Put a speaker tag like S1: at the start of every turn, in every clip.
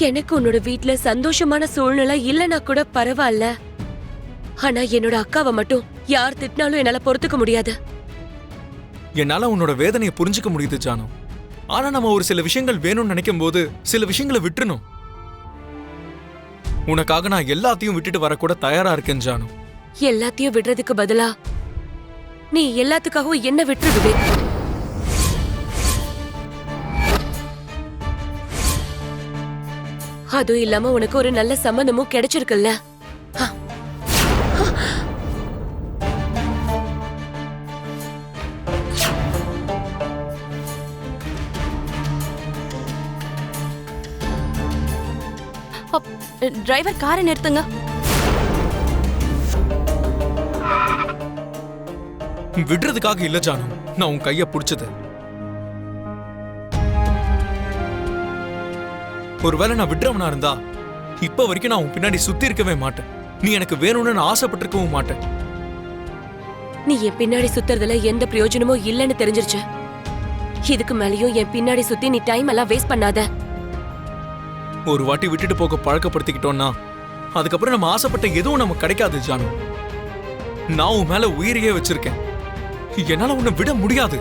S1: எனக்கு உன்னோட வீட்ல சந்தோஷமான சூழ்நிலை இல்லனா கூட பரவாயில்ல. ஆனா என்னோட அக்காவை மட்டும் யார் திட்டினாலும் என்னால பொறுத்துக்க முடியாது.
S2: என்னால உன்னோட வேதனையை புரிஞ்சுக்க முடியுது ஜானு. ஆனா நம்ம ஒரு சில விஷயங்கள் வேணும்னு நினைக்கும் போது சில விஷயங்களை விட்டுறணும். உனக்காக நான் எல்லாத்தையும் விட்டுட்டு வரக்கூட தயாரா இருக்கேன் ஜானு.
S1: எல்லாத்தையும் விடுறதுக்கு பதிலா நீ எல்லாத்துக்காகவும் என்ன விட்டுரு விவேக். அதுவும் இல்லாம உனக்கு ஒரு நல்ல சம்பந்தமும் கிடைச்சிருக்குல்ல.
S3: டிரைவர் காரை நிறுத்துங்க.
S2: விடுறதுக்காக இல்ல ஜானு நான் உன் கைய புடிச்சது. ஒருவேளை நான் விடுறவனா இருந்தா இப்ப வரைக்கும் நான் உன் பின்னாடி சுத்தி இருக்கவே மாட்டேன். நீ எனக்கு வேணும்னு நான் ஆசைப்பட்டிருக்கவும் மாட்டேன்.
S1: நீ என் பின்னாடி சுத்துறதுல எந்த பிரயோஜனமும் இல்லைன்னு தெரிஞ்சிருச்சு. இதுக்கு மேலயும் என் பின்னாடி சுத்தி நீ டைம் எல்லாம் வேஸ்ட் பண்ணாத.
S2: ஒரு வாட்டி விட்டுட்டு போக பழக்கப்படுத்திக்கிட்டோம்னா அதுக்கப்புறம் நம்ம ஆசைப்பட்ட எதுவும் நமக்கு கிடைக்காது ஜானு. நான் உன் மேல உயிரையே வச்சிருக்கேன். என்னால உன்னை விட முடியாது.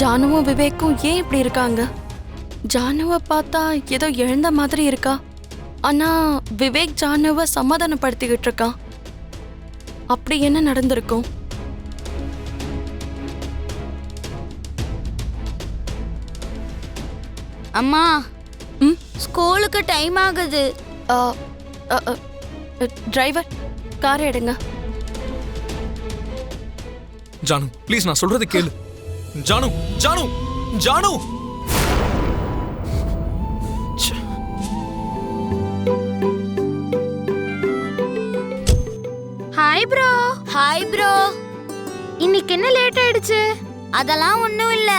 S3: ஜானுவும் விவேக்கும் ஏன் இப்படி இருக்காங்க? ஜானுவை பார்த்தா ஏதோ எழுந்த மாதிரி இருக்கா. ஆனா விவேக் ஜானுவை சமாதானப்படுத்திக்கிட்டு இருக்கான். அப்படி என்ன நடந்திருக்கும்?
S4: அம்மா, ஸ்கூலுக்கு டைம் ஆகுது.
S3: டிரைவர் காரை எடுங்க.
S2: ஜானு ப்ளீஸ் நான் சொல்றது கேளு. Jaanu Jaanu Jaanu
S4: hi bro. Hi bro. இன்னைக்கு என்ன லேட் ஆயிடுச்சு? அதெல்லாம் ஒண்ணும் இல்ல,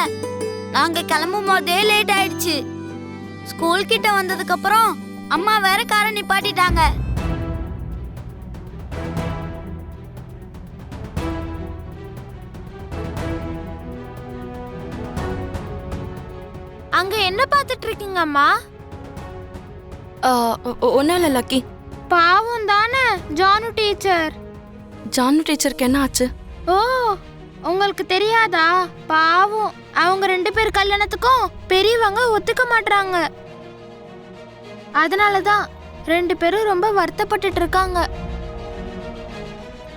S4: நாங்க கிளம்பும் போதே லேட் ஆயிடுச்சு. ஸ்கூல் கிட்ட வந்ததுக்கு அப்புறம் அம்மா வேற காரை நிப்பாட்டிட்டாங்க. அங்க என்ன பார்த்துட்டு இருக்கீங்க அம்மா?
S3: ஒன்னும் இல்லை லக்கி.
S4: பாவம் தானே ஜானு டீச்சர்.
S3: ஜானு டீச்சருக்கு என்ன ஆச்சு?
S4: ஓ, உங்களுக்கு தெரியாதா? பாவம், அவங்க 2 பேர் கல்யாணத்துக்கும் பெரியவங்க ஒத்துக்க மாட்டாங்க. அதனாலதான் 2 பேரும் ரொம்ப வருத்தப்பட்டுட்டு இருக்காங்க.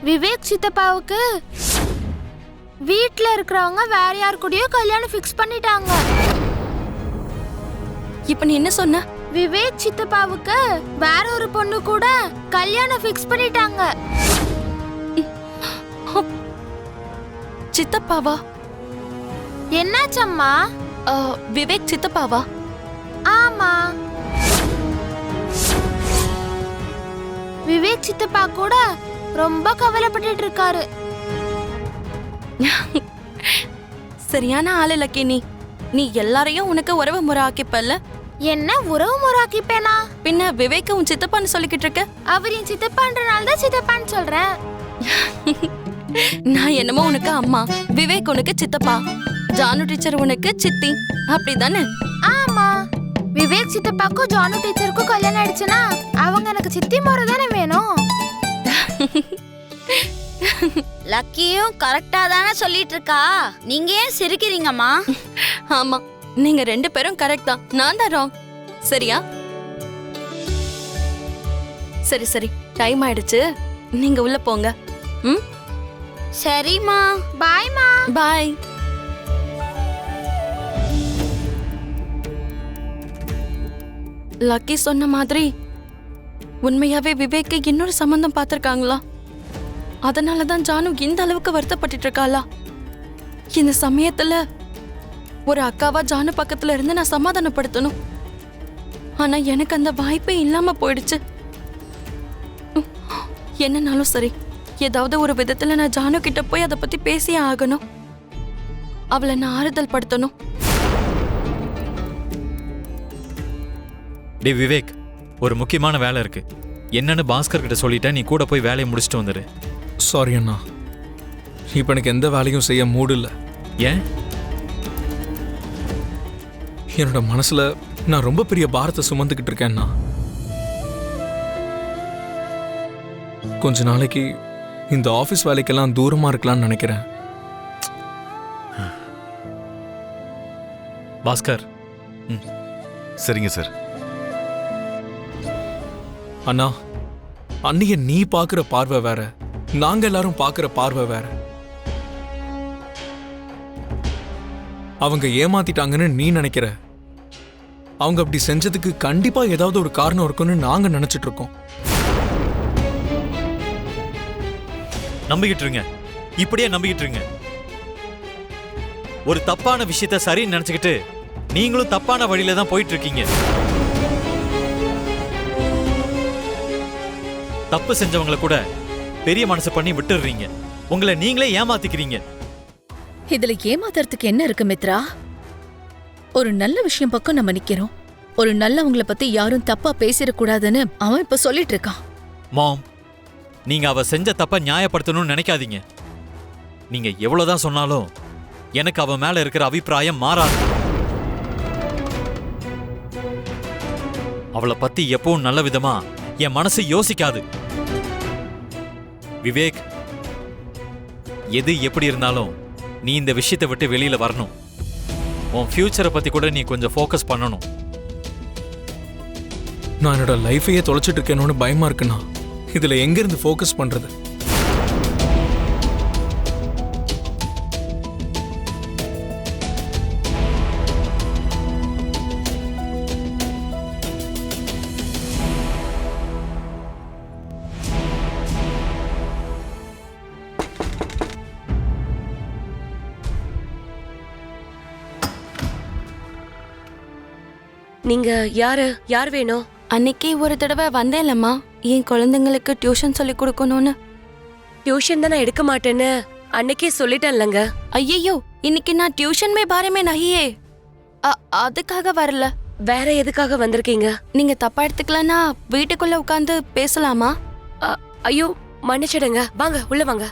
S4: விவேக் சித்தப்பாவுக்கு வீட்ல இருக்கிறவங்க வேற யார் கூடயோ கல்யாணம் ஃபிக்ஸ் பண்ணிட்டாங்க.
S3: இப்ப நீ என்ன சொன்ன?
S4: விவேக் சித்தப்பாவுக்கு வேற ஒரு பொண்ணு கூட கல்யாணம் ஃபிக்ஸ் பண்ணிட்டாங்க.
S3: சித்தப்பாவா?
S4: என்னாச்சம்மா?
S3: விவேக் சித்தப்பாவா?
S4: ஆமா, விவேக் சித்தப்பா கூட ரொம்ப கவலைப்பட்டுட்டு இருக்காரு.
S3: சரியான ஆளு லக்கி. நீ எல்லாரையும் உனக்கு உறவு முறை ஆக்கிப்பல்ல.
S4: என்ன உறவு முறாக்கிப்பேனா?
S3: பின்ன விவேக் உன் சித்தப்பான்னு சொல்லிக்கிட்டு இருக்க.
S4: அவர் என் சித்தப்பான்றனால தான் சித்தப்பான்னு சொல்றேன்.
S3: நான் என்னமோ உனக்கு அம்மா, விவேக் உனக்கு சித்தப்பா, ஜானு டீச்சர் உனக்கு சித்தி, அப்படிதானே?
S4: ஆமா, விவேக் சித்தப்பாக்கும் ஜானு டீச்சருக்கும் கல்யாணம் ஆயிடுச்சுன்னா அவங்க எனக்கு சித்தி முறை தானே வேணும். லக்கியும் கரெக்டா தானே சொல்லிட்டு இருக்கா. நீங்க ஏன் சிரிக்கிறீங்கம்மா?
S3: ஆமா, நீங்க 2 பேரும் கரெக்ட் தான், நான் தான் ராங். சரியா? சரி சரி, டைம் ஆயிடுச்சு, நீங்க உள்ள போங்க.
S4: சரிம்மா, பாய்மா.
S3: பாய். லக்கி சொன்ன மாதிரி உண்மையாவே விவேக்கு இன்னொரு சம்பந்தம் பார்த்திருக்காங்களா? அதனாலதான் ஜானு இந்த அளவுக்கு வருத்தப்பட்டு இருக்காளா? இந்த சமயத்துல ஒரு அக்காவா ஜானு பக்கத்துல இருந்து நான் சமாதானப்படுத்தணும். ஆனா எனக்கு அந்த வாய்ப்பே இல்லாம போயிடுச்சு. என்னன்னாலும் சரி, ஏதாவது ஒரு விதத்துல நான் ஜானு கிட்ட போய் அதை பத்தி பேசியே ஆகணும். அவளை நான் ஆறுதல் படுத்தணும்.
S5: டே விவேக், ஒரு முக்கியமான வேலை இருக்கு. என்னன்னு பாஸ்கர் கிட்ட சொல்லிட்டேன், நீ கூட போய் வேலையை முடிச்சுட்டு வந்துடு.
S2: சாரி அண்ணா, இப்போ எனக்கு எந்த வேலையும் செய்ய மூடு இல்லை.
S5: ஏன்?
S2: என்னோட மனசுல நான் ரொம்ப பெரிய பாரத்தை சுமந்துக்கிட்டு இருக்கேன்னா. கொஞ்ச நாளைக்கு இந்த ஆஃபீஸ் வேலைக்கெல்லாம் தூரமா இருக்கலாம்னு நினைக்கிறேன்.
S5: பாஸ்கர்.
S6: சரிங்க சார்.
S2: அண்ணா, அன்னைய நீ பார்க்குற பார்வை வேற, நாங்க எல்லாரும் பார்க்குற பார்வை வேற. அவங்க ஏமாத்திட்டாங்கன்னு நீ நினைக்கிற, அவங்க அப்படி செஞ்சதுக்கு கண்டிப்பா ஏதாவது ஒரு காரணம் இருக்குன்னு நாங்க நினைச்சிட்டு இருக்கோம்.
S5: நம்பிக்கிட்டு இருங்க, இப்படியே நம்பிக்கிட்டு இருங்க. ஒரு தப்பான விஷயத்த சரின்னு நினைச்சுக்கிட்டு நீங்களும் தப்பான வழியில தான் போயிட்டு இருக்கீங்க. தப்பு செஞ்சவங்களை கூட பெரிய மனசு பண்ணி விட்டுடுறீங்க. உங்களை நீங்களே ஏமாத்திக்கிறீங்க.
S7: இதுல ஏமாத்துறதுக்கு என்ன இருக்கு மித்ரா? ஒரு நல்ல விஷயம் பக்கம் நம்ம நிக்கிறோம். ஒரு நல்லவங்கள பத்தி யாரும் தப்பா பேசிடக்கூடாதுன்னு அவன் இப்ப சொல்லிட்டு இருக்கான்.
S5: மாம், நீங்க அவ செஞ்ச தப்ப நியாயப்படுத்தணும்னு நினைக்காதீங்க. நீங்க எவ்வளவுதான் சொன்னாலும் எனக்கு அவ மேல இருக்கிற அபிப்பிராயம் மாறாது. அவளை பத்தி எப்பவும் நல்ல விதமா என் மனசு யோசிக்காது. விவேக், எது எப்படி இருந்தாலும் நீ இந்த விஷயத்தை விட்டு வெளியில வரணும். உன் ஃபியூச்சரை பத்தி கூட நீ கொஞ்சம் ஃபோக்கஸ் பண்ணணும்.
S2: நான் என்னோட லைஃபையே தொலைச்சிட்டு இருக்கேனோன்னு பயமா இருக்குண்ணா. இதுல எங்க இருந்து ஃபோக்கஸ் பண்றது?
S1: நீங்க யார் வேணும்?
S3: அன்னைக்கு ஒரு தடவை வந்தேன்லம்மா, என் குழந்தைங்களுக்கு டியூஷன் சொல்லி கொடுக்கணும்னு.
S1: டியூஷன் தான் நான் எடுக்க மாட்டேன்னு அன்னைக்கே சொல்லிட்டேன்லங்க.
S3: ஐயோ, இன்னைக்கு நான் டியூஷன் மே பாரே மே நஹியே. அதுக்காக வரல.
S1: வேற எதுக்காக வந்திருக்கீங்க?
S3: நீங்க தப்பா எடுத்துக்கலன்னா வீட்டுக்குள்ள உட்காந்து பேசலாமா?
S1: ஐயோ மன்னிச்சிடுங்க, வாங்க உள்ள வாங்க.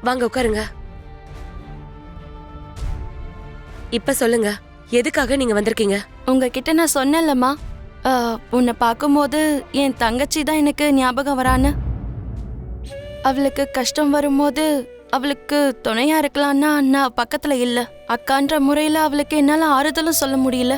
S1: வாங்க உட்காருங்க. இப்ப சொல்லுங்க, எதுக்காக நீங்க வந்திருக்கீங்க?
S3: உங்ககிட்ட நான் சொன்னேன்லம்மா, உன்னை பார்க்கும்போது என் தங்கச்சி தான் எனக்கு ஞாபகம் வரான்னு. அவளுக்கு கஷ்டம் வரும்போது அவளுக்கு துணையா இருக்கலாம்னா நான் பக்கத்துல இல்ல. அக்கான்ற முறையில அவளுக்கு என்னால ஆறுதலும் சொல்ல முடியல.